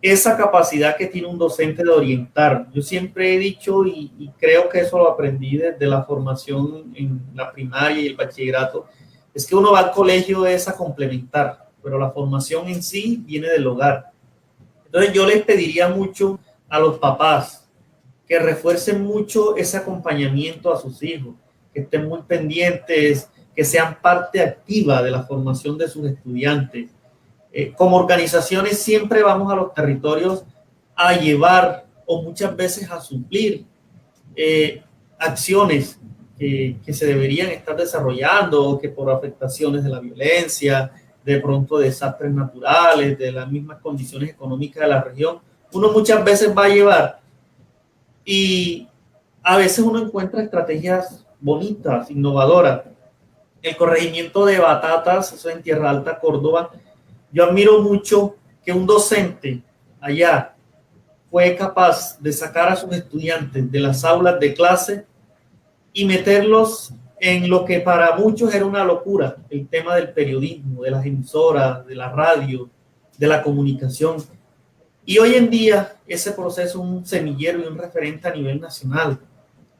C: Esa capacidad que tiene un docente de orientar. Yo siempre he dicho y creo que eso lo aprendí desde la formación en la primaria y el bachillerato, es que uno va al colegio es a complementar, pero la formación en sí viene del hogar. Entonces yo les pediría mucho a los papás que refuercen mucho ese acompañamiento a sus hijos, que estén muy pendientes, que sean parte activa de la formación de sus estudiantes, Como organizaciones siempre vamos a los territorios a llevar o muchas veces a suplir acciones que se deberían estar desarrollando o que por afectaciones de la violencia, de pronto desastres naturales, de las mismas condiciones económicas de la región, uno muchas veces va a llevar, y a veces uno encuentra estrategias bonitas, innovadoras. El corregimiento de Batatas, eso en Tierra Alta, Córdoba, yo admiro mucho que un docente allá fue capaz de sacar a sus estudiantes de las aulas de clase y meterlos en lo que para muchos era una locura, el tema del periodismo, de las emisoras, de la radio, de la comunicación. Y hoy en día ese proceso es un semillero y un referente a nivel nacional.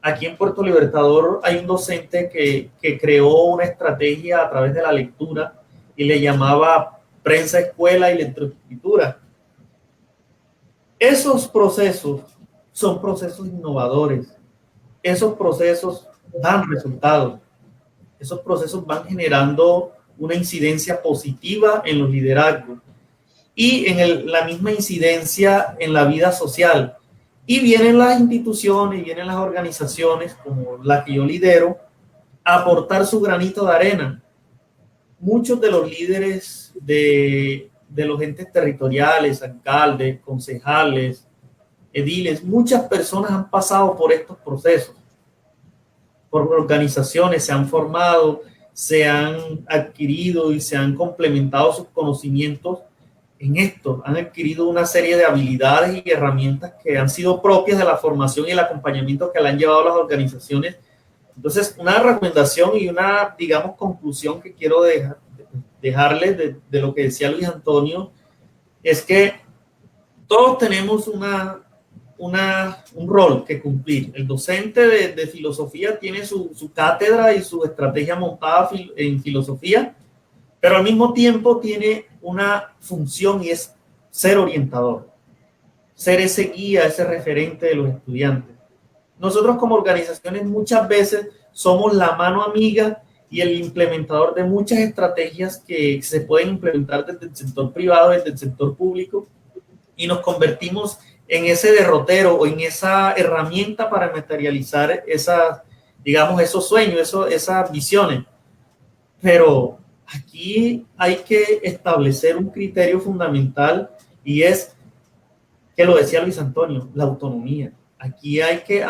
C: Aquí en Puerto Libertador hay un docente que creó una estrategia a través de la lectura y le llamaba prensa escuela y lectoescritura. Esos procesos son procesos innovadores. Esos procesos dan resultados. Esos procesos van generando una incidencia positiva en los liderazgos y en la misma incidencia en la vida social. Y vienen las instituciones, y vienen las organizaciones como la que yo lidero a aportar su granito de arena. Muchos de los líderes de los entes territoriales, alcaldes, concejales, ediles, muchas personas han pasado por estos procesos, por organizaciones, se han formado, se han adquirido y se han complementado sus conocimientos en esto, han adquirido una serie de habilidades y herramientas que han sido propias de la formación y el acompañamiento que le han llevado a las organizaciones. Entonces, una recomendación y una, digamos, conclusión que quiero dejarles de lo que decía Luis Antonio es que todos tenemos un rol que cumplir. El docente de filosofía tiene su cátedra y su estrategia montada en filosofía, pero al mismo tiempo tiene una función y es ser orientador, ser ese guía, ese referente de los estudiantes. Nosotros como organizaciones muchas veces somos la mano amiga y el implementador de muchas estrategias que se pueden implementar desde el sector privado, desde el sector público, y nos convertimos en ese derrotero o en esa herramienta para materializar digamos, esos sueños, esas visiones. Pero aquí hay que establecer un criterio fundamental y es, que lo decía Luis Antonio, la autonomía. Aquí hay que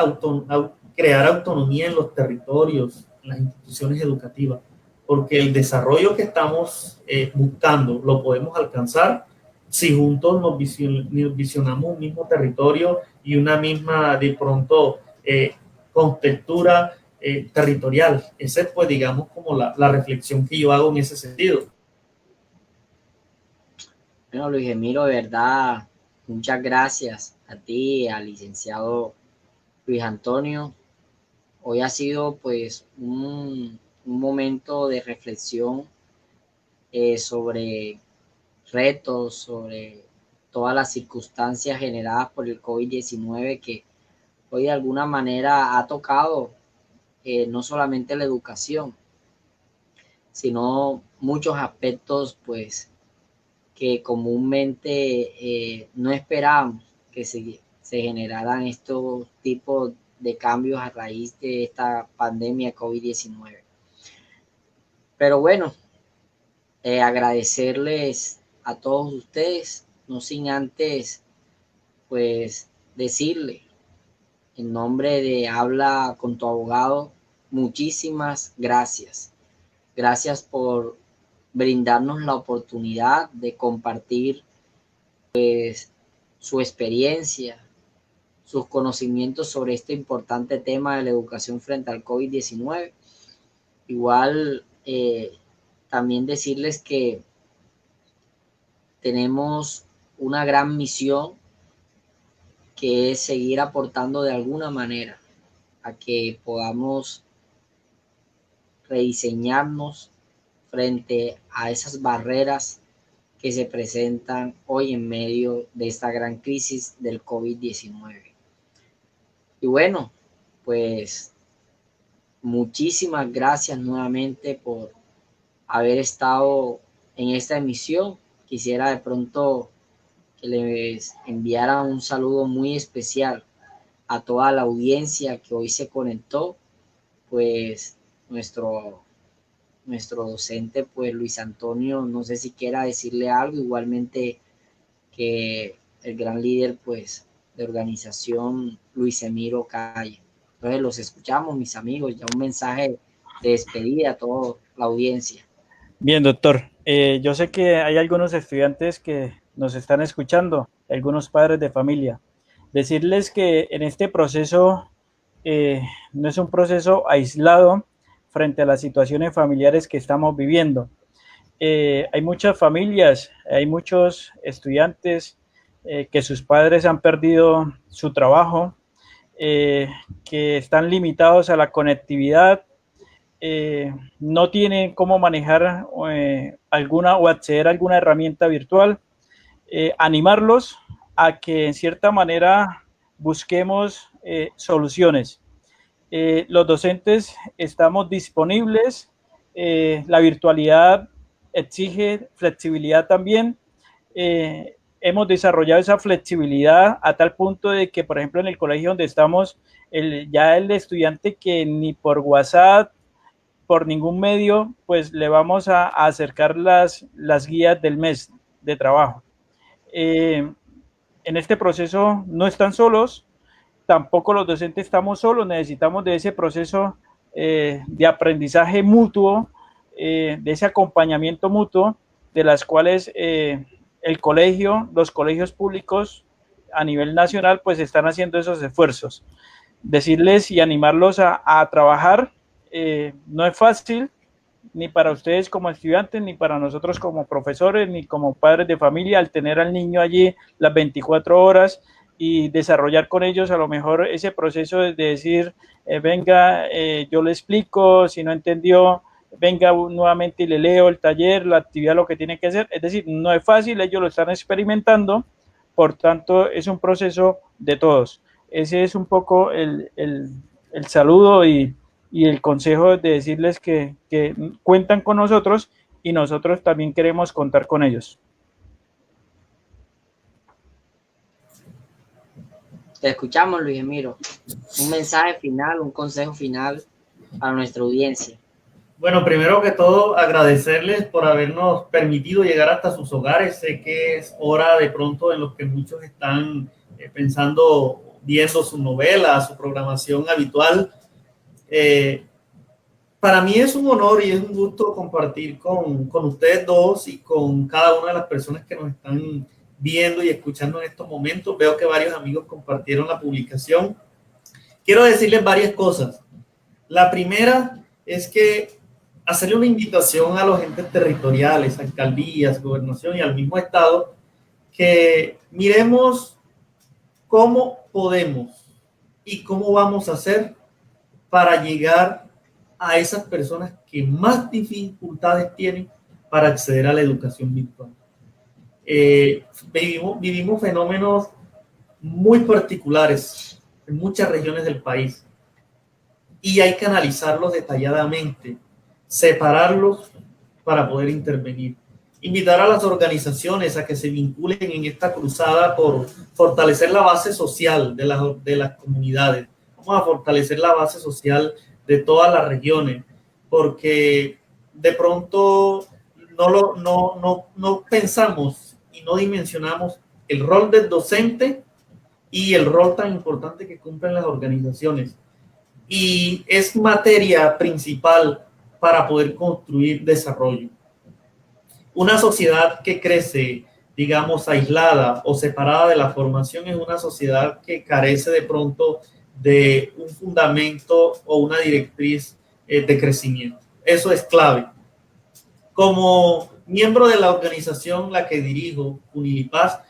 C: crear autonomía en los territorios, en las instituciones educativas, porque el desarrollo que estamos buscando lo podemos alcanzar si juntos nos visionamos un mismo territorio y una misma, de pronto, contextura territorial. Esa es, pues, digamos, como la reflexión que yo hago en ese sentido.
A: Bueno, Luis Emiro, de verdad, muchas gracias a ti, al licenciado Luis Antonio. Hoy ha sido, pues, un momento de reflexión sobre retos, sobre todas las circunstancias generadas por el COVID-19 que hoy de alguna manera ha tocado no solamente la educación, sino muchos aspectos, pues, que comúnmente no esperábamos que se generaran estos tipos de cambios a raíz de esta pandemia COVID-19. Pero bueno, agradecerles a todos ustedes, no sin antes, pues, decirle en nombre de Habla con tu abogado, muchísimas gracias. Gracias por brindarnos la oportunidad de compartir, pues, su experiencia, sus conocimientos sobre este importante tema de la educación frente al COVID-19. Igual, también decirles que tenemos una gran misión, que es seguir aportando de alguna manera a que podamos rediseñarnos frente a esas barreras que se presentan hoy en medio de esta gran crisis del COVID-19. Y bueno, pues muchísimas gracias nuevamente por haber estado en esta emisión quisiera de pronto que les enviara un saludo muy especial a toda la audiencia que hoy se conectó, pues nuestro docente, pues Luis Antonio, no sé si quiera decirle algo, igualmente que el gran líder, pues, de organización, Luis Emiro Calle. Entonces los escuchamos, mis amigos, ya un mensaje de despedida a toda la audiencia.
B: Bien, doctor. Yo sé que hay algunos estudiantes que nos están escuchando, algunos padres de familia. Decirles que en este proceso no es un proceso aislado frente a las situaciones familiares que estamos viviendo. Hay muchas familias, hay muchos estudiantes que sus padres han perdido su trabajo, que están limitados a la conectividad, no tienen cómo manejar alguna o acceder a alguna herramienta virtual. Animarlos a que en cierta manera busquemos soluciones. Los docentes estamos disponibles, la virtualidad exige flexibilidad también. Hemos desarrollado esa flexibilidad a tal punto de que, por ejemplo, en el colegio donde estamos, ya el estudiante que ni por WhatsApp, por ningún medio, pues le vamos a acercar las guías del mes de trabajo. En este proceso no están solos, tampoco los docentes estamos solos, necesitamos de ese proceso de aprendizaje mutuo, de ese acompañamiento mutuo, de las cuales el colegio, los colegios públicos a nivel nacional, pues están haciendo esos esfuerzos. Decirles y animarlos a trabajar, no es fácil, ni para ustedes como estudiantes, ni para nosotros como profesores, ni como padres de familia, al tener al niño allí las 24 horas y desarrollar con ellos a lo mejor ese proceso de decir, venga, yo le explico, si no entendió, venga nuevamente y le leo el taller, la actividad, lo que tiene que hacer. Es decir, no es fácil, ellos lo están experimentando, por tanto, es un proceso de todos. Ese es un poco el saludo y el consejo de decirles que cuentan con nosotros y nosotros también queremos contar con ellos.
A: Te escuchamos, Luis Emiro. Un mensaje final, un consejo final a nuestra audiencia.
C: Bueno, primero que todo, agradecerles por habernos permitido llegar hasta sus hogares. Sé que es hora de pronto en los que muchos están pensando, viendo su novela, su programación habitual. Para mí es un honor y es un gusto compartir con ustedes dos y con cada una de las personas que nos están viendo y escuchando en estos momentos. Veo que varios amigos compartieron la publicación. Quiero decirles varias cosas. La primera es que hacerle una invitación a los entes territoriales, alcaldías, gobernación y al mismo estado, que miremos cómo podemos y cómo vamos a hacer para llegar a esas personas que más dificultades tienen para acceder a la educación virtual. Vivimos fenómenos muy particulares en muchas regiones del país y hay que analizarlos detalladamente, separarlos para poder intervenir. Invitar a las organizaciones a que se vinculen en esta cruzada por fortalecer la base social de las comunidades. Vamos a fortalecer la base social de todas las regiones, porque de pronto no pensamos y no dimensionamos el rol del docente y el rol tan importante que cumplen las organizaciones. Y es materia principal para poder construir desarrollo. Una sociedad que crece, digamos, aislada o separada de la formación es una sociedad que carece de pronto de un fundamento o una directriz de crecimiento. Eso es clave. Como miembro de la organización la que dirijo, Unilipaz,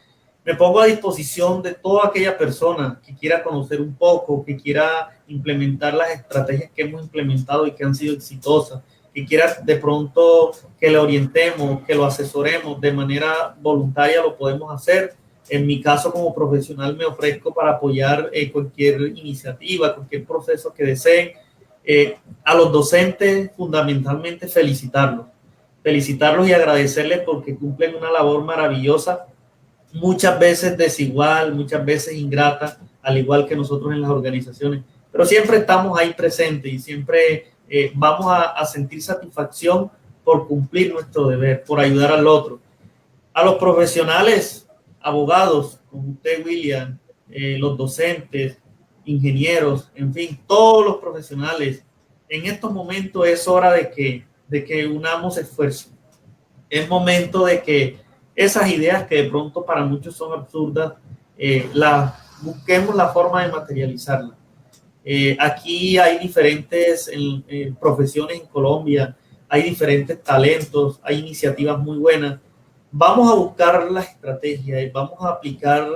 C: me pongo a disposición de toda aquella persona que quiera conocer un poco, que quiera implementar las estrategias que hemos implementado y que han sido exitosas, que quiera de pronto que le orientemos, que lo asesoremos de manera voluntaria, lo podemos hacer. En mi caso, como profesional, me ofrezco para apoyar cualquier iniciativa, cualquier proceso que deseen. A los docentes, fundamentalmente, felicitarlos felicitarlos y agradecerles porque cumplen una labor maravillosa, muchas veces desigual, muchas veces ingrata, al igual que nosotros en las organizaciones, pero siempre estamos ahí presentes y siempre vamos a sentir satisfacción por cumplir nuestro deber, por ayudar al otro. A los profesionales, abogados, como usted, William, los docentes, ingenieros, en fin, todos los profesionales, en estos momentos es hora de que unamos esfuerzos. Es momento de que esas ideas que de pronto para muchos son absurdas, busquemos la forma de materializarlas. Aquí hay diferentes profesiones en Colombia, hay diferentes talentos, hay iniciativas muy buenas. Vamos a buscar las estrategias y vamos a aplicar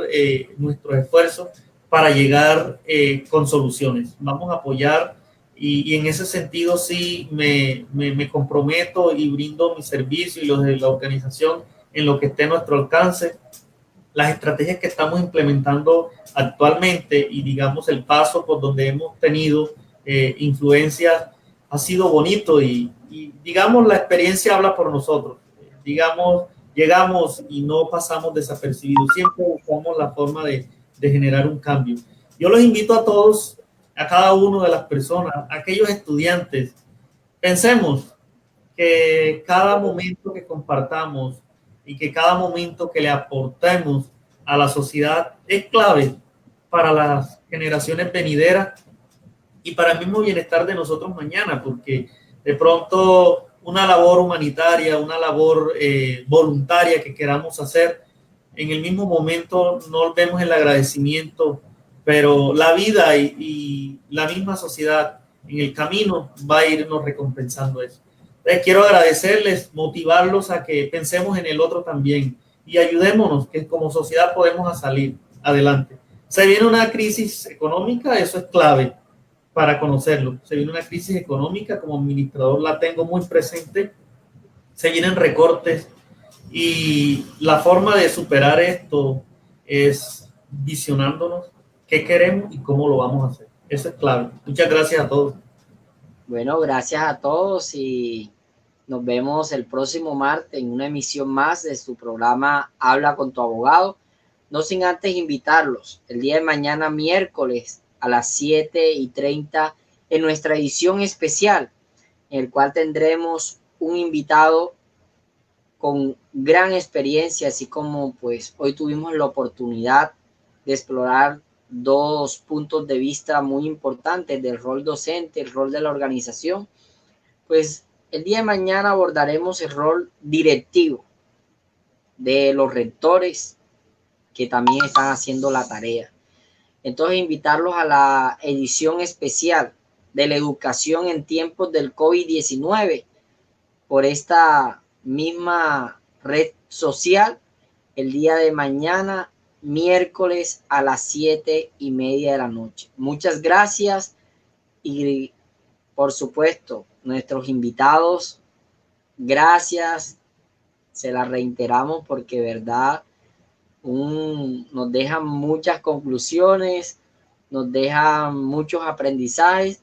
C: nuestros esfuerzos para llegar con soluciones. Vamos a apoyar y en ese sentido sí me comprometo y brindo mi servicio y los de la organización en lo que esté a nuestro alcance. Las estrategias que estamos implementando actualmente y digamos el paso por donde hemos tenido influencia ha sido bonito y digamos la experiencia habla por nosotros. Digamos, llegamos y no pasamos desapercibidos, siempre buscamos la forma de generar un cambio. Yo los invito a todos, a cada uno de las personas, a aquellos estudiantes, pensemos que cada momento que compartamos y que cada momento que le aportemos a la sociedad es clave para las generaciones venideras y para el mismo bienestar de nosotros mañana, porque de pronto una labor humanitaria, una labor voluntaria que queramos hacer, en el mismo momento no vemos el agradecimiento, pero la vida y la misma sociedad en el camino va a irnos recompensando eso. Entonces, quiero agradecerles, motivarlos a que pensemos en el otro también y ayudémonos, que como sociedad podemos salir adelante. Se viene una crisis económica, eso es clave para conocerlo. Se viene una crisis económica, como administrador la tengo muy presente. Se vienen recortes y la forma de superar esto es visionándonos qué queremos y cómo lo vamos a hacer. Eso es clave. Muchas gracias a todos.
A: Bueno, gracias a todos y nos vemos el próximo martes en una emisión más de su programa Habla con tu abogado. No sin antes invitarlos el día de mañana, miércoles, a las 7:30, en nuestra edición especial, en el cual tendremos un invitado con gran experiencia, así como pues hoy tuvimos la oportunidad de explorar dos puntos de vista muy importantes del rol docente, el rol de la organización. Pues el día de mañana abordaremos el rol directivo de los rectores que también están haciendo la tarea. Entonces, invitarlos a la edición especial de la educación en tiempos del COVID-19 por esta misma red social el día de mañana, miércoles a las 7:30 de la noche. Muchas gracias y por supuesto nuestros invitados, gracias, se las reiteramos porque verdad nos dejan muchas conclusiones, nos dejan muchos aprendizajes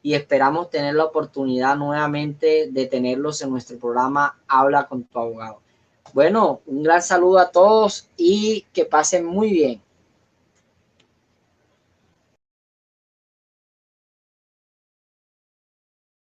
A: y esperamos tener la oportunidad nuevamente de tenerlos en nuestro programa Habla con tu abogado. Bueno, un gran saludo a todos y que pasen muy bien.